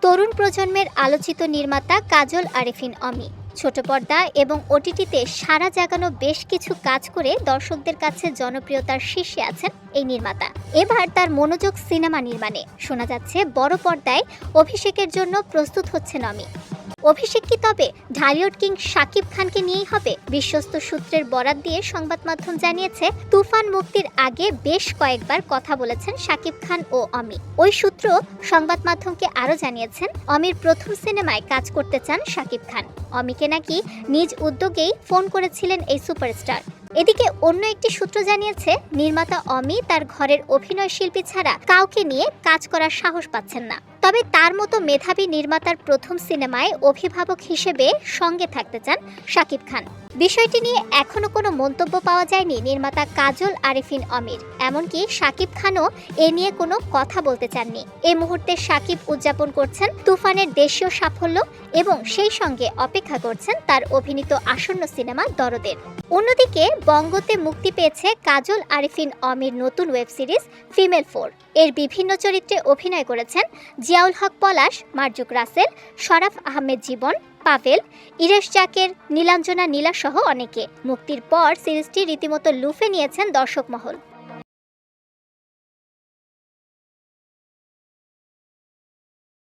তরুণ প্রজন্মের আলোচিত নির্মাতা কাজল আরেফিন অমি ছোট পর্দা এবং ওটিটিতে সাড়া জাগানো বেশ কিছু কাজ করে দর্শকদের কাছে জনপ্রিয়তার শীর্ষে আছেন এই নির্মাতা। এবার তার মনোযোগ সিনেমা নির্মাণে। শোনা যাচ্ছে বড় পর্দায় অভিষেকের জন্য প্রস্তুত হচ্ছেন অমি। অভিষেক কি তবে ঢালিউড কিং শাকিব খানকে নিয়েই হবে? বিশ্বস্ত সূত্রের বরাত দিয়ে সংবাদ মাধ্যম জানিয়েছে, তুফান মুক্তির আগে বেশ কয়েকবার কথা বলেছেন শাকিব খান ও অমি। ওই সূত্র সংবাদ মাধ্যমকে আরও জানিয়েছেন, অমির প্রথম সিনেমায় কাজ করতে চান শাকিব খান। অমিকে নাকি নিজ উদ্যোগেই ফোন করেছিলেন এই সুপারস্টার। এদিকে অন্য একটি সূত্র জানিয়েছে, নির্মাতা অমি তার ঘরের অভিনয় শিল্পী ছাড়া কাউকে নিয়ে কাজ করার সাহস পাচ্ছেন না। তবে তার মতো মেধাবী নির্মাতার প্রথম সিনেমায় অভিভাবক হিসেবে সঙ্গে থাকতে চান শাকিব খান। বিষয়টি নিয়ে এখনো কোনো মন্তব্য পাওয়া যায়নি নির্মাতা কাজল আরেফিন অমির। এমনকি শাকিব খানও এ নিয়ে কোনো কথা বলতে চাননি। এই মুহূর্তে শাকিব উদযাপন করছেন তুফানের দেশীয় সাফল্য এবং সেই সঙ্গে অপেক্ষা করছেন তার অভিনীত আসন্ন সিনেমা দরদের। অন্যদিকে বঙ্গতে মুক্তি পেয়েছে কাজল আরেফিন অমির নতুন ওয়েব সিরিজ ফিমেল 4। এর বিভিন্ন চরিত্রে অভিনয় করেছেন জিয়াউল হক পলাশ, মারজুক রাসেল, শরাফ আহমেদ জীবন, পাভেল, ইরেশ জাকের, নীলাঞ্জনা নীলা সহ অনেকে। মুক্তির পর সিরিজটি রীতিমতো লুফে নিয়েছেন দর্শক মহল।